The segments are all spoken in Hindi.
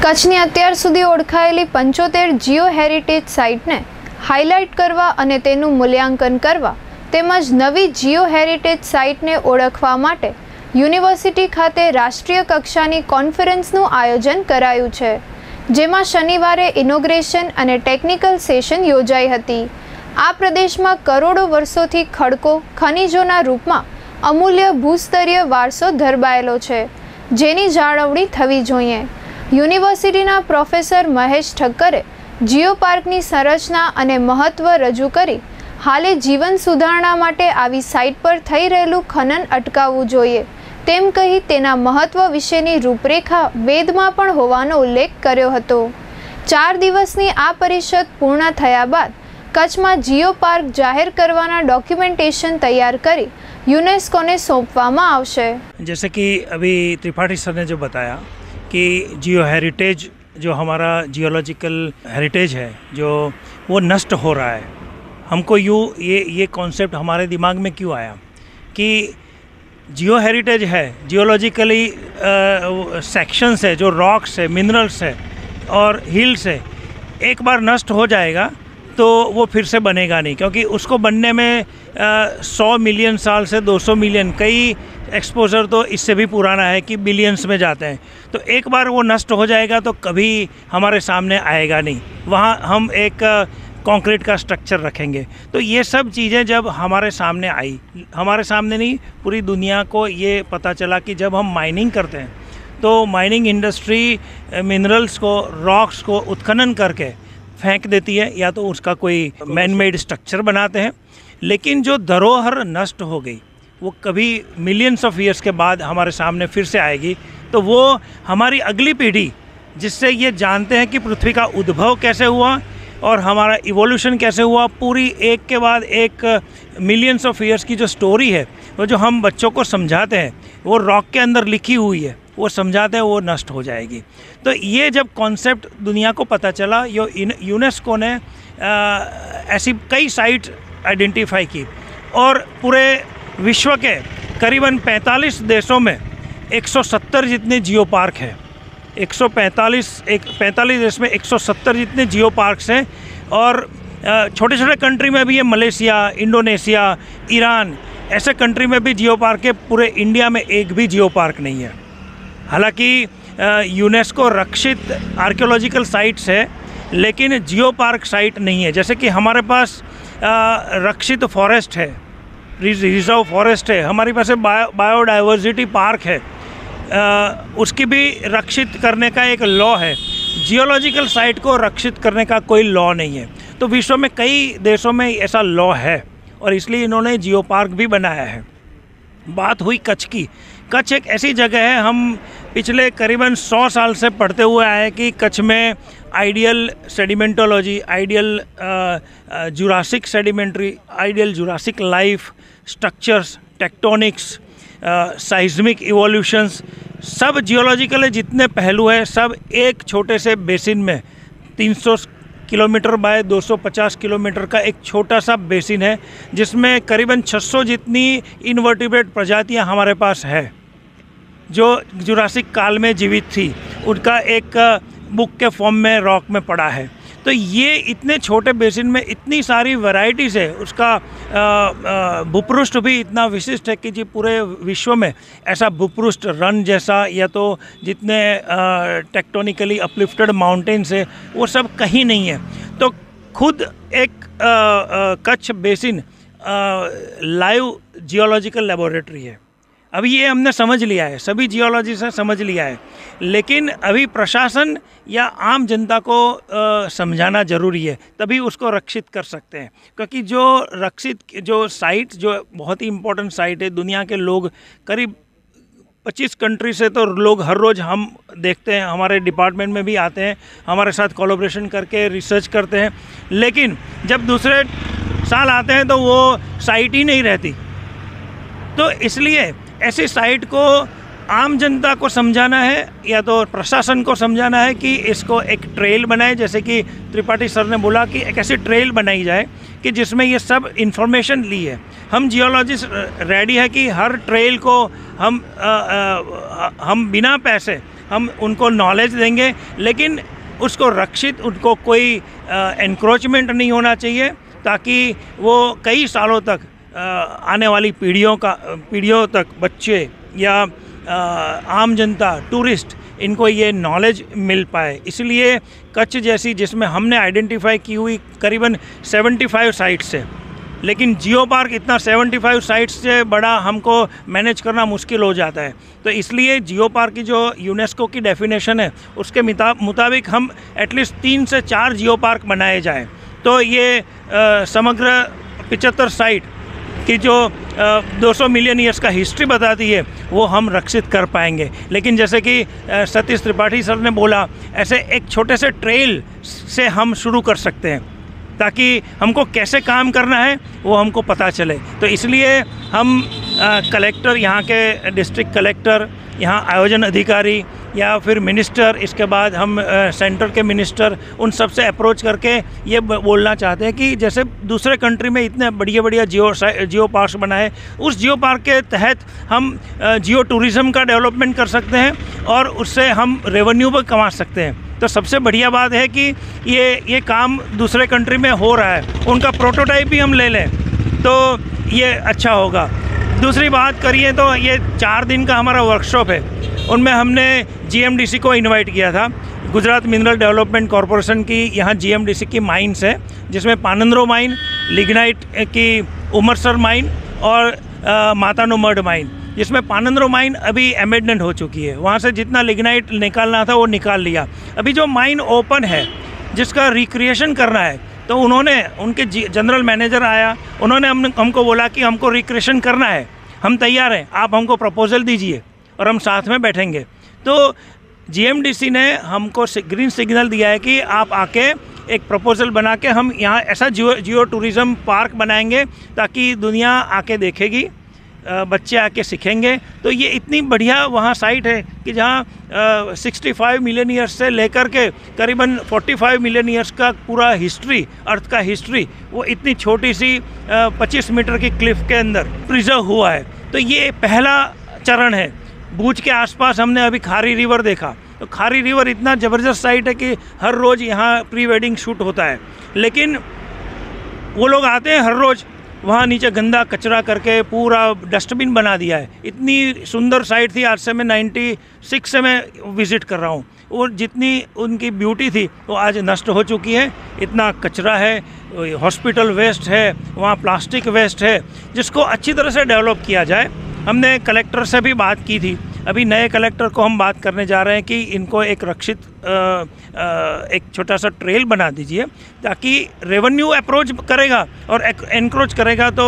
કચ્છની અત્યાર સુધી ઓળખાયેલી 75 જીઓ હેરિટેજ સાઇટને હાઇલાઇટ કરવા અને તેનું મૂલ્યાંકન કરવા તેમજ નવી જીઓ હેરિટેજ સાઇટને ઓળખવા માટે યુનિવર્સિટી ખાતે રાષ્ટ્રીય કક્ષાની કોન્ફરન્સનું આયોજન કરાયું છે, જેમાં શનિવારે ઇનોગ્રેશન અને ટેકનિકલ સેશન યોજાઈ હતી। આ પ્રદેશમાં કરોડો વર્ષોથી ખડકો ખનિજોના રૂપમાં અમૂલ્ય ભૂસ્તરીય વારસો ધરબાયેલો છે, જેની જાળવણી થવી જોઈએ। યુનિવર્સિટીના પ્રોફેસર મહેશ ઠક્કરે જીઓ પાર્કની સંરચના અને મહત્વ રજૂ કરી હાલે જીવન સુધારણા માટે આવી સાઇટ પર થઈ રહેલું ખનન અટકાવવું જોઈએ તેમ કહી તેના મહત્વ વિશેની રૂપરેખા વેદમાં પણ હોવાનો ઉલ્લેખ કર્યો હતો। 4 દિવસની આ પરિષદ પૂર્ણ થયા બાદ કચ્છમાં જીઓ પાર્ક જાહેર કરવાના ડોક્યુમેન્ટેશન તૈયાર કરી यूनेस्को ने सौंपवामा आवशे। जैसे कि अभी त्रिपाठी सर ने जो बताया कि जियो हेरिटेज जो हमारा जियोलॉजिकल हेरिटेज है जो वो नष्ट हो रहा है, हमको ये कॉन्सेप्ट हमारे दिमाग में क्यों आया कि जियो हेरिटेज है, जियोलॉजिकली सेक्शंस है, जो रॉक्स है, मिनरल्स है और हिल्स है, एक बार नष्ट हो जाएगा तो वो फिर से बनेगा नहीं, क्योंकि उसको बनने में 100 मिलियन साल से 200 मिलियन, कई एक्सपोजर तो इससे भी पुराना है कि बिलियंस में जाते हैं। तो एक बार वो नष्ट हो जाएगा तो कभी हमारे सामने आएगा नहीं, वहाँ हम एक कंक्रीट का स्ट्रक्चर रखेंगे। तो ये सब चीज़ें जब हमारे सामने आई, हमारे सामने नहीं पूरी दुनिया को ये पता चला कि जब हम माइनिंग करते हैं तो माइनिंग इंडस्ट्री मिनरल्स को, रॉक्स को उत्खनन करके फेंक देती है या तो उसका कोई मैन मेड स्ट्रक्चर बनाते हैं, लेकिन जो धरोहर नष्ट हो गई वो कभी मिलियंस ऑफ ईयर्स के बाद हमारे सामने फिर से आएगी। तो वो हमारी अगली पीढ़ी जिससे ये जानते हैं कि पृथ्वी का उद्भव कैसे हुआ और हमारा इवोल्यूशन कैसे हुआ, पूरी एक के बाद एक मिलियंस ऑफ ईयर्स की जो स्टोरी है वो जो हम बच्चों को समझाते हैं वो रॉक के अंदर लिखी हुई है, वो समझाते हैं, वो नष्ट हो जाएगी। तो ये जब कॉन्सेप्ट दुनिया को पता चला, यूनेस्को ने ऐसी कई साइट आइडेंटिफाई की और पूरे विश्व के करीबन 45 देशों में 170 जितने जियो पार्क हैं, 45 देश में 170 जितने जियो पार्क्स हैं और छोटे छोटे कंट्री में भी है, मलेशिया, इंडोनेशिया, ईरान, ऐसे कंट्री में भी जियो पार्क है। पूरे इंडिया में एक भी जियो पार्क नहीं है। हालांकि यूनेस्को रक्षित आर्कियोलॉजिकल साइट्स है लेकिन जियो पार्क साइट नहीं है। जैसे कि हमारे पास रक्षित फॉरेस्ट है, रिजर्व फॉरेस्ट है, हमारे पास बायोडाइवर्सिटी पार्क है, उसकी भी रक्षित करने का एक लॉ है। जियोलॉजिकल साइट को रक्षित करने का कोई लॉ नहीं है। तो विश्व में कई देशों में ऐसा लॉ है और इसलिए इन्होंने जियो पार्क भी बनाया है। बात हुई कच्छ की। कच्छ एक ऐसी जगह है, हम पिछले करीबन 100 साल से पढ़ते हुए आए कि कच्छ में ideal sedimentology, ideal Jurassic sedimentary, ideal Jurassic life, structures, tectonics, seismic evolutions, सब जियोलॉजिकल जितने पहलू हैं सब एक छोटे से बेसिन में 300 किलोमीटर बाय 250 किलोमीटर का एक छोटा सा बेसिन है जिसमें करीबन 600 जितनी इनवर्टिब्रेट प्रजातियां हमारे पास है जो जुरासिक काल में जीवित थी, उनका एक बुक के फॉर्म में रॉक में पड़ा है। तो ये इतने छोटे बेसिन में इतनी सारी वैरायटीज़ है, उसका भूपृष्ठ भी इतना विशिष्ट है कि जी पूरे विश्व में ऐसा भूपृष्ठ रन जैसा या तो जितने टेक्टोनिकली अपलिफ्टेड माउंटेन्स है वो सब कहीं नहीं है। तो खुद एक Kutch basin live geological laboratory है। अभी ये हमने समझ लिया है, सभी जियोलॉजी से समझ लिया है, लेकिन अभी प्रशासन या आम जनता को समझाना ज़रूरी है, तभी उसको रक्षित कर सकते हैं। क्योंकि जो रक्षित जो साइट जो बहुत ही इम्पोर्टेंट साइट है, दुनिया के लोग करीब 25 कंट्री से तो लोग हर रोज़ हम देखते हैं, हमारे डिपार्टमेंट में भी आते हैं, हमारे साथ कोलैबोरेशन करके रिसर्च करते हैं, लेकिन जब दूसरे साल आते हैं तो वो साइट ही नहीं रहती। तो इसलिए ऐसी साइट को आम जनता को समझाना है या तो प्रशासन को समझाना है कि इसको एक ट्रेल बनाए, जैसे कि त्रिपाठी सर ने बोला कि एक ऐसी ट्रेल बनाई जाए कि जिसमें ये सब इन्फॉर्मेशन ली है। हम जियोलॉजिस्ट रेडी है कि हर ट्रेल को हम बिना पैसे हम उनको नॉलेज देंगे, लेकिन उसको रक्षित, उनको कोई एनक्रोचमेंट नहीं होना चाहिए, ताकि वो कई सालों तक आने वाली पीढ़ियों तक बच्चे या आम जनता, टूरिस्ट, इनको ये नॉलेज मिल पाए। इसलिए कच्छ जैसी, जिसमें हमने आइडेंटिफाई की हुई करीबन 75 साइट्स है, लेकिन जियो पार्क इतना 75 साइट्स से बड़ा हमको मैनेज करना मुश्किल हो जाता है। तो इसलिए जियो पार्क की जो यूनेस्को की डेफिनेशन है उसके मुताबिक हम एटलीस्ट 3 से 4 जियो पार्क बनाए जाएं, तो ये समग्र 75 साइट की जो 200 मिलियन ईयर्स का हिस्ट्री बताती है वो हम रक्षित कर पाएंगे। लेकिन जैसे कि सतीश त्रिपाठी सर ने बोला, ऐसे एक छोटे से ट्रेल से हम शुरू कर सकते हैं, ताकि हमको कैसे काम करना है वो हमको पता चले। तो इसलिए हम कलेक्टर, यहाँ के डिस्ट्रिक्ट कलेक्टर, यहाँ आयोजन अधिकारी या फिर मिनिस्टर, इसके बाद हम सेंटर के मिनिस्टर, उन सब से अप्रोच करके ये बोलना चाहते हैं कि जैसे दूसरे कंट्री में इतने बढ़िया जियो पार्क्स बनाए, उस जियो पार्क के तहत हम जियो टूरिज़्म का डेवलपमेंट कर सकते हैं और उससे हम रेवेन्यू भी कमा सकते हैं। तो सबसे बढ़िया बात है कि ये काम दूसरे कंट्री में हो रहा है, उनका प्रोटोटाइप भी हम ले लें तो ये अच्छा होगा। दूसरी बात करिए तो ये 4 दिन का हमारा वर्कशॉप है, उनमें हमने GMDC को इनवाइट किया था। गुजरात मिनरल डेवलपमेंट कॉरपोरेशन की यहाँ GMDC की माइंस है, जिसमें पानंद्रो माइन, लिग्नाइट की उमरसर माइन और मातानुमर्ड माइन, जिसमें पानंद्रो माइन अभी एमेंडमेंट हो चुकी है, वहाँ से जितना लिग्नाइट निकालना था वो निकाल लिया। अभी जो माइन ओपन है जिसका रिक्रिएशन करना है, तो उनके जनरल मैनेजर आया, उन्होंने हमको बोला कि हमको रिक्रिएशन करना है, हम तैयार हैं, आप हमको प्रपोजल दीजिए और हम साथ में बैठेंगे। तो GMDC ने हमको ग्रीन सिग्नल दिया है कि आप आके एक प्रपोजल बना के हम यहाँ ऐसा जियो टूरिज़्म पार्क बनाएंगे ताकि दुनिया आके देखेगी, बच्चे आके सीखेंगे। तो ये इतनी बढ़िया वहाँ साइट है कि जहाँ 65 मिलियन ईयर्स से लेकर के करीबन 45 मिलियन ईयर्स का पूरा हिस्ट्री, अर्थ का हिस्ट्री, वो इतनी छोटी सी 25 मीटर की क्लिफ के अंदर प्रिजर्व हुआ है। तो ये पहला चरण है। भुज के आसपास हमने अभी खारी रिवर देखा, तो खारी रिवर इतना ज़बरदस्त साइट है कि हर रोज़ यहाँ प्री वेडिंग शूट होता है, लेकिन वो लोग आते हैं हर रोज़, वहाँ नीचे गंदा कचरा करके पूरा डस्टबिन बना दिया है। इतनी सुंदर साइट थी, आज से मैं 96 से मैं विज़िट कर रहा हूँ, और जितनी उनकी ब्यूटी थी वो आज नष्ट हो चुकी है। इतना कचरा है, हॉस्पिटल वेस्ट है, वहाँ प्लास्टिक वेस्ट है, जिसको अच्छी तरह से डेवलप किया जाए। हमने कलेक्टर से भी बात की थी, अभी नए कलेक्टर को हम बात करने जा रहे हैं कि इनको एक रक्षित एक छोटा सा ट्रेल बना दीजिए, ताकि रेवेन्यू अप्रोच करेगा और एनक्रोच करेगा तो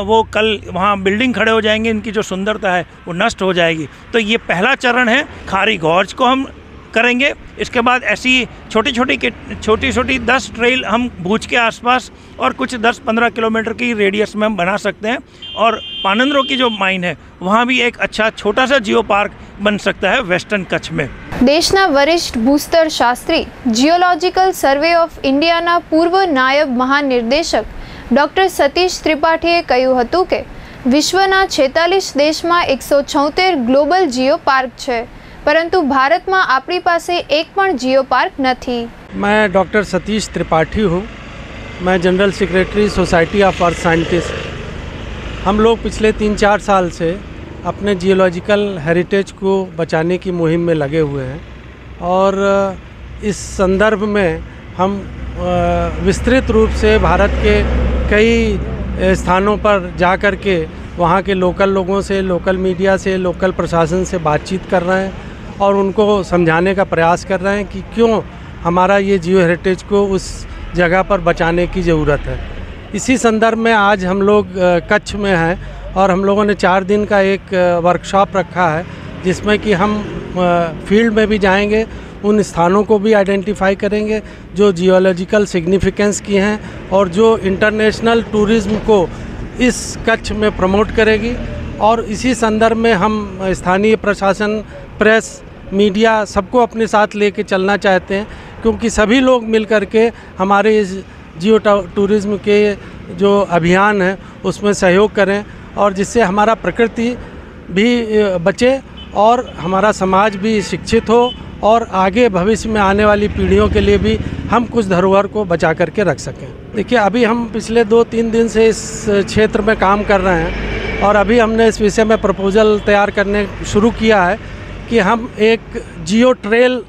वो कल वहाँ बिल्डिंग खड़े हो जाएंगे, इनकी जो सुंदरता है वो नष्ट हो जाएगी। तो ये पहला चरण है, खारी गॉर्ज को हम करेंगे। इसके बाद ऐसी छोटी छोटी 10 ट्रेल हम भुज के आसपास और कुछ 10-15 किलोमीटर की रेडियस में हम बना सकते हैं। और पानंद्रो की जो माइन है वहाँ भी एक अच्छा छोटा सा जियो पार्क बन सकता है वेस्टर्न कच्छ में। देशना वरिष्ठ भूस्तर शास्त्री, जियोलॉजिकल सर्वे ऑफ इंडियाना पूर्व नायब महानिर्देशक ડોક્ટર સતીશ ત્રિપાઠીએ કહ્યું હતું કે વિશ્વના 46 દેશમાં 176 ગ્લોબલ જીઓ પાર્ક છે, परंतु भारत में अपनी पासे एक पण जियो पार्क नहीं। मैं डॉक्टर सतीश त्रिपाठी हूँ, मैं general secretary society of earth scientist. हम लोग पिछले 3-4 साल से अपने जियोलॉजिकल हेरिटेज को बचाने की मुहिम में लगे हुए हैं, और इस संदर्भ में हम विस्तृत रूप से भारत के कई स्थानों पर जा कर के वहाँ के लोकल लोगों से, लोकल मीडिया से, लोकल प्रशासन से बातचीत कर रहे हैं और उनको समझाने का प्रयास कर रहे हैं कि क्यों हमारा ये जियो हेरिटेज को उस जगह पर बचाने की ज़रूरत है। इसी संदर्भ में आज हम लोग कच्छ में हैं और हम लोगों ने 4 दिन का एक वर्कशॉप रखा है, जिसमें कि हम फील्ड में भी जाएंगे, उन स्थानों को भी आइडेंटिफाई करेंगे जो जियोलॉजिकल सिग्निफिकेंस की हैं और जो इंटरनेशनल टूरिज़्म को इस कच्छ में प्रमोट करेगी। और इसी संदर्भ में हम स्थानीय प्रशासन, प्रेस, मीडिया सबको अपने साथ लेके चलना चाहते हैं, क्योंकि सभी लोग मिलकर के हमारे इस जियो टूरिज़्म के जो अभियान है उसमें सहयोग करें, और जिससे हमारा प्रकृति भी बचे और हमारा समाज भी शिक्षित हो और आगे भविष्य में आने वाली पीढ़ियों के लिए भी हम कुछ धरोहर को बचा करके रख सकें। देखिए, अभी हम पिछले 2-3 दिन से इस क्षेत्र में काम कर रहे हैं और अभी हमने इस विषय में प्रपोजल तैयार करने शुरू किया है कि हम एक जियो ट्रेल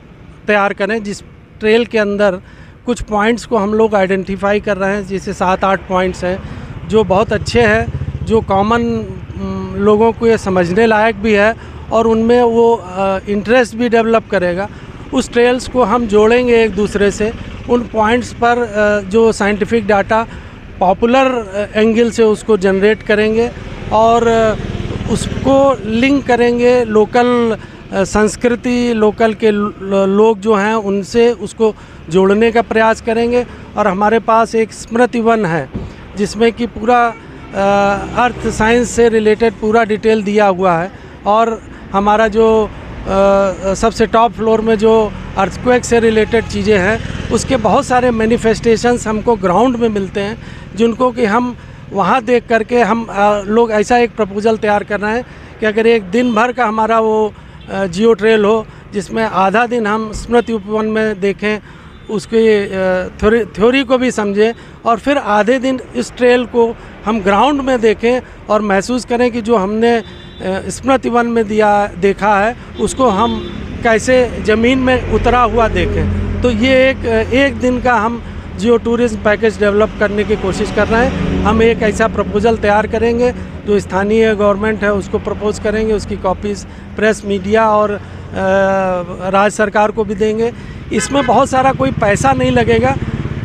तैयार करें, जिस ट्रेल के अंदर कुछ पॉइंट्स को हम लोग आइडेंटिफाई कर रहे हैं, जैसे 7-8 पॉइंट्स हैं जो बहुत अच्छे हैं, जो कॉमन लोगों को ये समझने लायक भी है और उनमें वो इंटरेस्ट भी डेवलप करेगा। उस ट्रेल्स को हम जोड़ेंगे एक दूसरे से, उन पॉइंट्स पर जो साइंटिफिक डाटा पॉपुलर एंगल से उसको जनरेट करेंगे और उसको लिंक करेंगे लोकल संस्कृति, लोकल के लोग जो हैं उनसे उसको जोड़ने का प्रयास करेंगे। और हमारे पास एक स्मृति वन है जिसमें कि पूरा अर्थ साइंस से रिलेटेड पूरा डिटेल दिया हुआ है और हमारा जो सबसे टॉप फ्लोर में जो अर्थक्वेक से रिलेटेड चीज़ें हैं उसके बहुत सारे मैनिफेस्टेशंस हमको ग्राउंड में मिलते हैं, जिनको कि हम वहाँ देख करके हम लोग ऐसा एक प्रपोजल तैयार कर रहे हैं कि अगर एक दिन भर का हमारा वो जियो ट्रेल हो जिसमें आधा दिन हम स्मृति उपवन में देखें, उसकी थ्योरी को भी समझें और फिर आधे दिन इस ट्रेल को हम ग्राउंड में देखें और महसूस करें कि जो हमने स्मृति वन में देखा है उसको हम कैसे ज़मीन में उतरा हुआ देखें। तो ये एक दिन का हम जियो टूरिज्म पैकेज डेवलप करने की कोशिश कर रहे हैं। हम एक ऐसा प्रपोजल तैयार करेंगे जो स्थानीय गवर्नमेंट है उसको प्रपोज करेंगे, उसकी कॉपीज़ प्रेस मीडिया और राज्य सरकार को भी देंगे। इसमें बहुत सारा कोई पैसा नहीं लगेगा।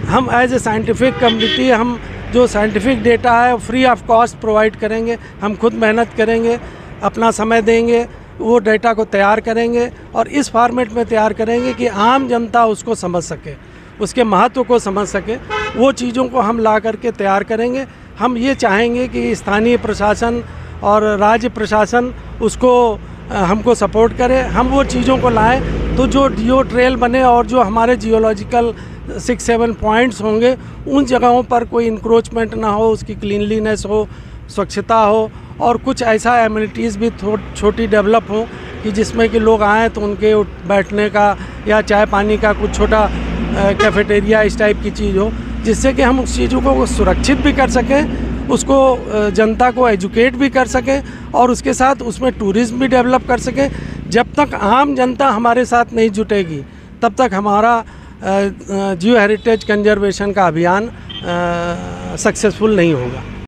हम एज ए साइंटिफिक कम्युनिटी हम जो साइंटिफिक डेटा है फ्री ऑफ कॉस्ट प्रोवाइड करेंगे। हम खुद मेहनत करेंगे, अपना समय देंगे, वो डेटा को तैयार करेंगे और इस फॉर्मेट में तैयार करेंगे कि आम जनता उसको समझ सके, उसके महत्व को समझ सके। वो चीज़ों को हम ला करके तैयार करेंगे। हम ये चाहेंगे कि स्थानीय प्रशासन और राज्य प्रशासन उसको हमको सपोर्ट करे, हम वो चीज़ों को लाएं तो जो जियो ट्रेल बने और जो हमारे जियोलॉजिकल 6-7 पॉइंट्स होंगे उन जगहों पर कोई इंक्रोचमेंट ना हो, उसकी क्लीनलीनेस हो, स्वच्छता हो और कुछ ऐसा एमिनिटीज़ भी छोटी डेवलप हो कि जिसमें कि लोग आएँ तो उनके बैठने का या चाय पानी का कुछ छोटा कैफेटेरिया इस टाइप की चीज़ हो, जिससे कि हम उस चीज़ों को सुरक्षित भी कर सकें, उसको जनता को एजुकेट भी कर सकें और उसके साथ उसमें टूरिज़्म भी डेवलप कर सकें। जब तक आम जनता हमारे साथ नहीं जुटेगी तब तक हमारा जियो हेरिटेज कंजर्वेशन का अभियान सक्सेसफुल नहीं होगा।